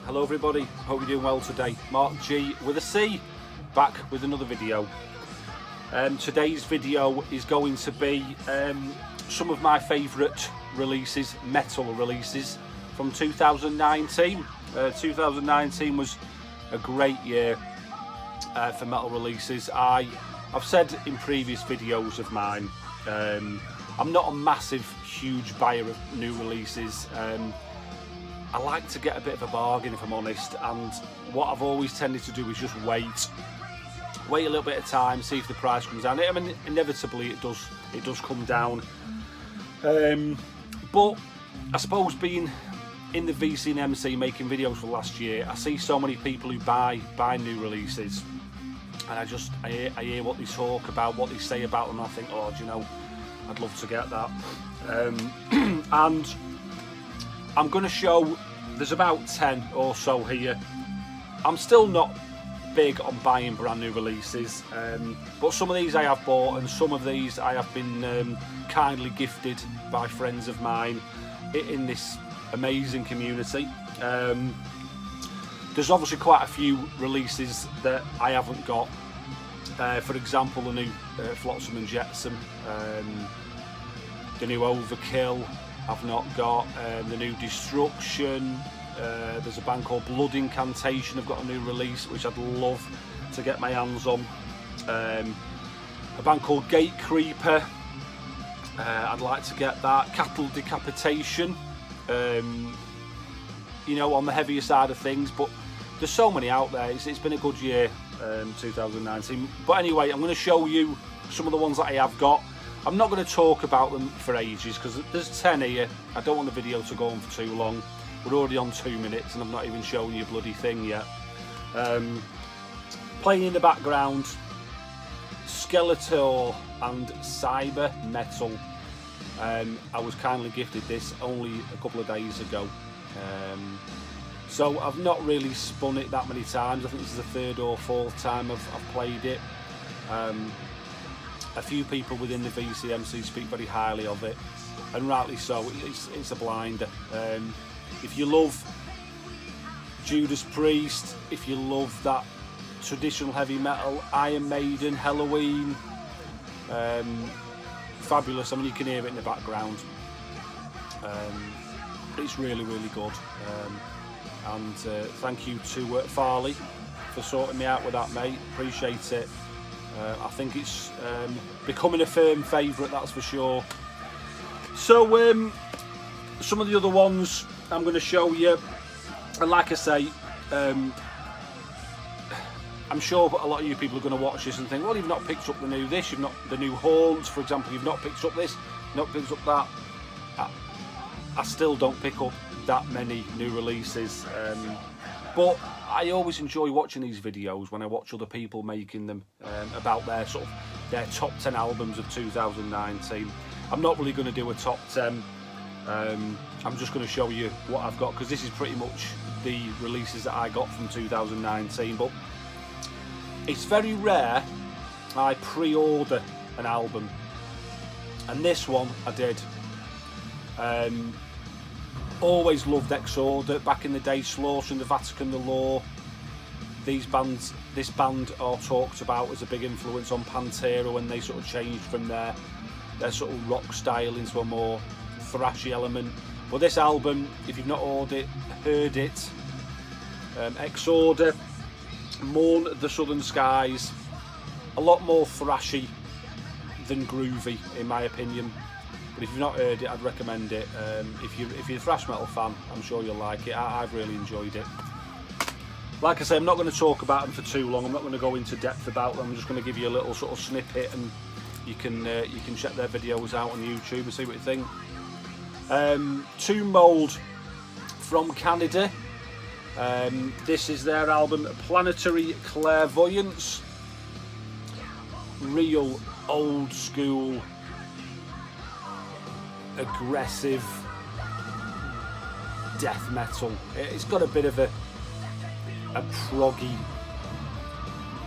Hello everybody, hope you're doing well today. Mark G with a C, back with another video. Today's video is going to be some of my favourite releases, metal releases from 2019. 2019 was a great year for metal releases. I've said in previous videos of mine, I'm not a massive, huge buyer of new releases. I like to get a bit of a bargain, if I'm honest, and what I've always tended to do is just wait a little bit of time, see if the price comes down. I mean, inevitably it does come down, but I suppose being in the VC and MC making videos for last year, I see so many people who buy new releases, and I hear what they talk about, what they say about them, and I think, oh, do you know, I'd love to get that. And I'm going to show, there's about 10 or so here. I'm still not big on buying brand new releases, but some of these I have bought, and some of these I have been kindly gifted by friends of mine in this amazing community. There's obviously quite a few releases that I haven't got. For example, the new Flotsam and Jetsam, the new Overkill I've not got, the new Destruction, there's a band called Blood Incantation, I've got a new release which I'd love to get my hands on, a band called Gate Creeper, I'd like to get that, Cattle Decapitation, you know, on the heavier side of things, but there's so many out there. It's been a good year, 2019, but anyway, I'm going to show you some of the ones that I have got. I'm not going to talk about them for ages because there's 10 here. I don't want the video to go on for too long. We're already on 2 minutes and I've not even shown you a bloody thing yet. Playing in the background, Skeletor and Cyber Metal. I was kindly gifted this only a couple of days ago. So I've not really spun it that many times. I think this is the third or fourth time I've played it. A few people within the VCMC speak very highly of it, and rightly so. It's a blinder. If you love Judas Priest, if you love that traditional heavy metal, Iron Maiden, Halloween, fabulous. I mean, you can hear it in the background. It's really, really good. And thank you to Farley for sorting me out with that, mate. Appreciate it. I think it's becoming a firm favourite, that's for sure. So some of the other ones I'm going to show you, and like I say, I'm sure a lot of you people are going to watch this and think, well, you've not picked up the new this, you've not the new Haunts, for example, you've not picked up this, not picked up that. I still don't pick up that many new releases, but I always enjoy watching these videos when I watch other people making them, about their their top 10 albums of 2019. I'm not really going to do a top 10. I'm just going to show you what I've got, because this is pretty much the releases that I got from 2019. But it's very rare I pre-order an album, and this one I did. Always loved Exhorder back in the day, Slaughter and the Vatican, the Law. This band are talked about as a big influence on Pantera when they sort of changed from their sort of rock style into a more thrashy element. But this album, if you've not heard it, Exhorder, Mourn, The Southern Skies, a lot more thrashy than groovy in my opinion. But if you've not heard it, I'd recommend it. If you're a thrash metal fan, I'm sure you'll like it. I've really enjoyed it. Like I say, I'm not going to talk about them for too long. I'm not going to go into depth about them. I'm just going to give you a little sort of snippet, and you can check their videos out on YouTube and see what you think. Tomb Mold from Canada. This is their album Planetary Clairvoyance. Real old school, aggressive death metal. It's got a bit of a proggy.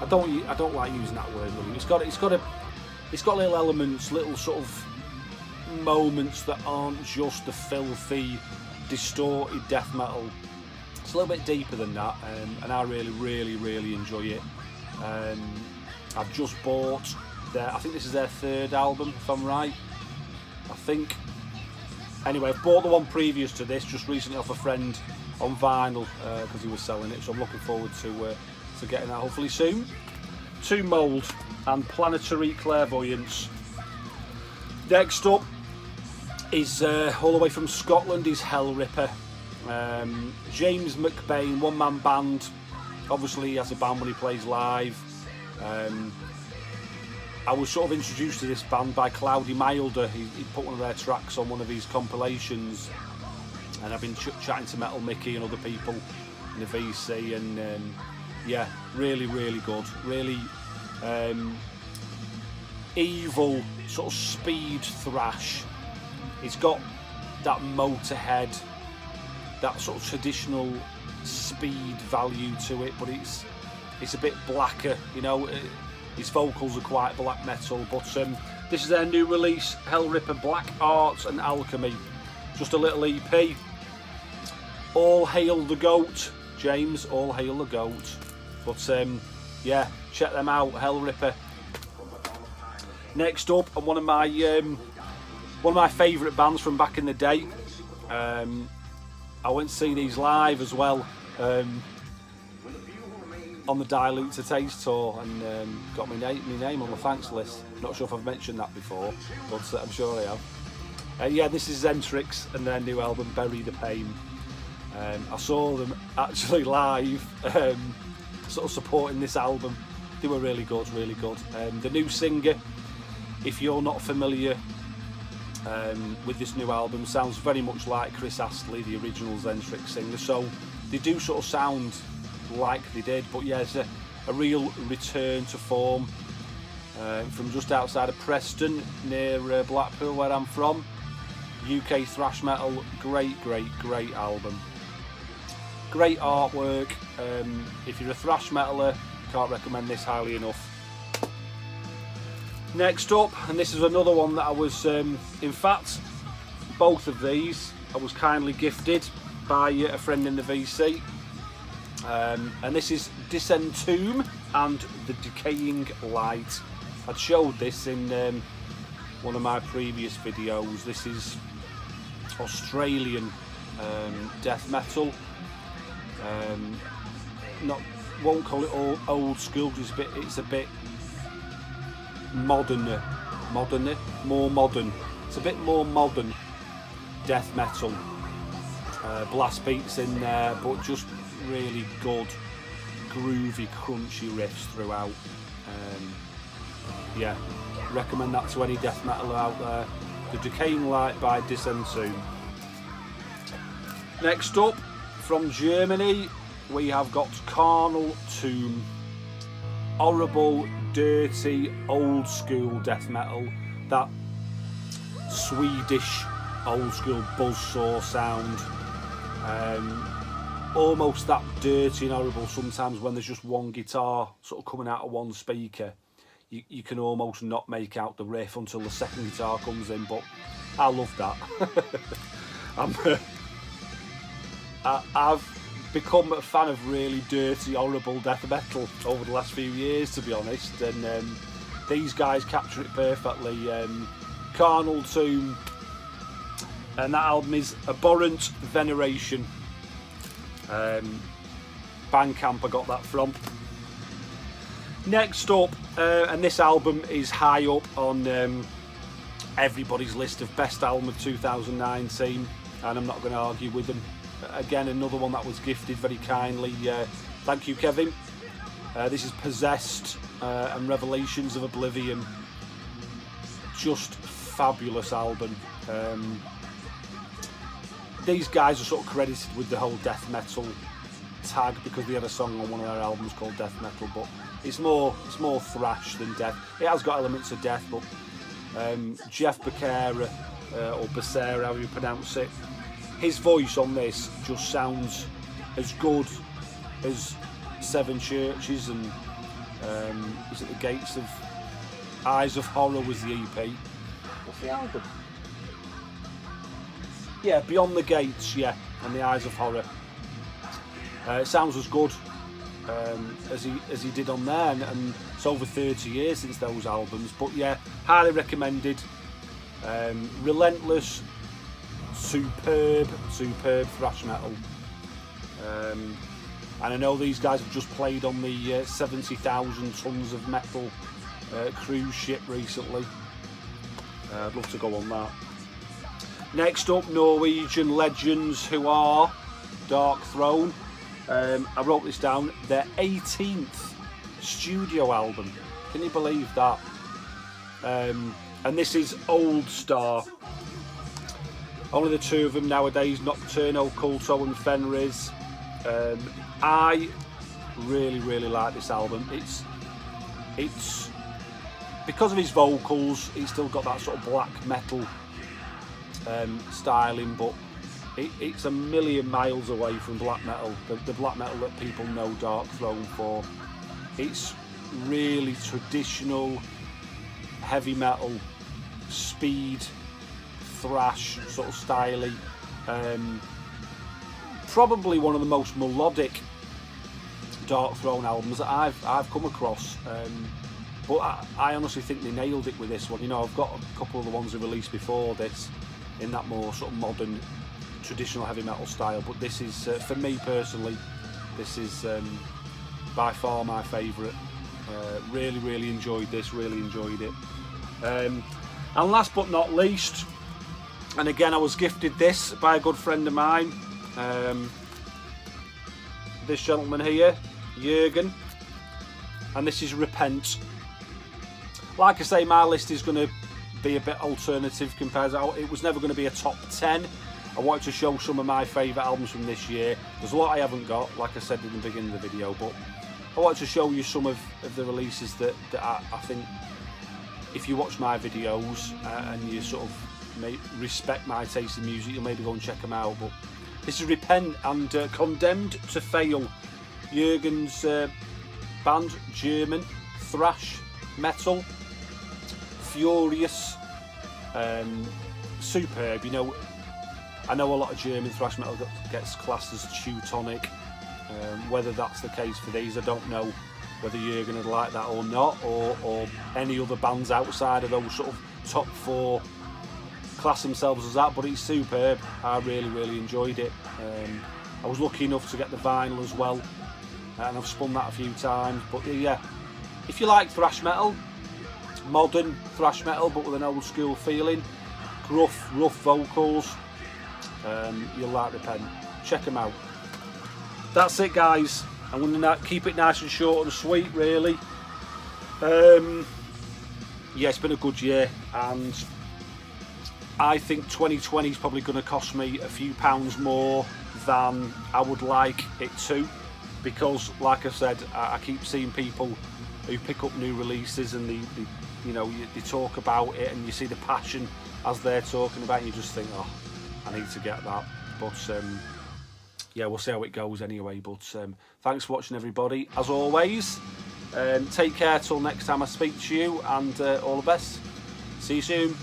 I don't like using that word really. It's got little elements, little sort of moments that aren't just the filthy, distorted death metal It's a little bit deeper than that, and I really enjoy it. I've just bought I think this is their 3rd album, if I'm right. I think. Anyway, I've bought the one previous to this just recently off a friend on vinyl because he was selling it, so I'm looking forward to getting that hopefully soon. Tomb Mould and Planetary Clairvoyance. Next up is all the way from Scotland is Hellripper. James McBain, one-man band. Obviously he has a band when he plays live. I was sort of introduced to this band by Cloudy Milder. He put one of their tracks on one of his compilations, and I've been chatting to Metal Mickey and other people in the VC, and yeah, really good, really evil sort of speed thrash. It's got that Motorhead, that sort of traditional speed value to it, but it's a bit blacker, you know. His vocals are quite black metal, but this is their new release, Hellripper Black Arts and Alchemy. Just a little EP. All hail the goat, James. All hail the goat. But yeah, check them out, Hellripper. Next up, and one of my favourite bands from back in the day. I went to see these live as well. On the Dilute to Taste tour, and got my name on the thanks list. Not sure if I've mentioned that before, but I'm sure I have. Yeah, this is Xentrix and their new album, Bury the Pain. I saw them actually live, sort of supporting this album. They were really good, really good. The new singer, if you're not familiar with this new album, sounds very much like Chris Astley, the original Xentrix singer, so they do sort of sound like they did, but yeah, it's a real return to form from just outside of Preston, near Blackpool, where I'm from. UK thrash metal, great album. Great artwork. If you're a thrash metaler, can't recommend this highly enough. Next up, and this is another one that I was, in fact, both of these I was kindly gifted by a friend in the VC. And this is Disentomb and the Decaying Light. I'd showed this in one of my previous videos. This is Australian death metal. Won't call it old school. It's a bit more modern. It's a bit more modern death metal. Blast beats in there, but just really good, groovy, crunchy riffs throughout. Yeah, recommend that to any death metaler out there. The Decaying Light by Disentomb. Next up, from Germany, we have got Carnal Tomb. Horrible, dirty, old school death metal. That Swedish old school buzzsaw sound. Almost that dirty and horrible sometimes when there's just one guitar sort of coming out of one speaker. You can almost not make out the riff until the second guitar comes in, but I love that. I've become a fan of really dirty, horrible death metal over the last few years, to be honest, and these guys capture it perfectly. Carnal Tomb, and that album is Abhorrent Veneration. Bandcamp I got that from. Next up, and this album is high up on everybody's list of best album of 2019, and I'm not going to argue with them. Again, another one that was gifted very kindly. Thank you, Kevin. This is Possessed and Revelations of Oblivion. Just fabulous album. These guys are sort of credited with the whole death metal tag because they had a song on one of their albums called Death Metal, but it's more thrash than death. It has got elements of death, but Jeff Becerra, or Becerra, however you pronounce it, his voice on this just sounds as good as Seven Churches and is it The Gates of Eyes of Horror was the EP. What's the album? Yeah, Beyond the Gates, yeah, and the Eyes of Horror. It sounds as good as he did on there, and it's over 30 years since those albums. But yeah, highly recommended. Relentless, superb thrash metal. And I know these guys have just played on the 70,000 tons of metal cruise ship recently. I'd love to go on that. Next up, Norwegian legends who are Darkthrone. I wrote this down, their 18th studio album. Can you believe that? And this is Old Star. Only the two of them nowadays, Nocturno, Culto and Fenris. I really like this album. It's because of his vocals, he's still got that sort of black metal styling, but it's a million miles away from black metal, the black metal that people know Darkthrone for. It's really traditional heavy metal, speed, thrash sort of styling. Probably one of the most melodic Darkthrone albums that I've come across. But I honestly think they nailed it with this one. You know, I've got a couple of the ones they released before this in that more sort of modern, traditional heavy metal style. But this is, for me personally, this is by far my favourite. Really enjoyed this. Really enjoyed it. And last but not least, and again I was gifted this by a good friend of mine. This gentleman here, Jürgen, and this is Repent. Like I say, my list is going to be a bit alternative compared to, it was never going to be a top 10. I wanted to show some of my favourite albums from this year. There's a lot I haven't got, like I said in the beginning of the video, but I wanted to show you some of the releases that I think, if you watch my videos and you sort of respect my taste in music, you'll maybe go and check them out. But this is Repent and Condemned to Fail. Jürgen's band, German thrash metal, furious, superb. You know, I know a lot of German thrash metal gets classed as Teutonic. Whether that's the case for these, I don't know whether Jürgen would like that or not, or any other bands outside of those sort of top 4 class themselves as that, but it's superb. I really enjoyed it. I was lucky enough to get the vinyl as well, and I've spun that a few times. But yeah, if you like thrash metal, modern thrash metal but with an old school feeling, rough vocals, you'll like Repent. Check them out. That's it, guys. I'm going to keep it nice and short and sweet, really. Yeah, it's been a good year, and I think 2020 is probably going to cost me a few pounds more than I would like it to, because, like I said, I keep seeing people who pick up new releases and they talk about it, and you see the passion as they're talking about it, and you just think, oh, I need to get that. But yeah, we'll see how it goes anyway. But thanks for watching, everybody. As always, take care till next time I speak to you, and all the best. See you soon.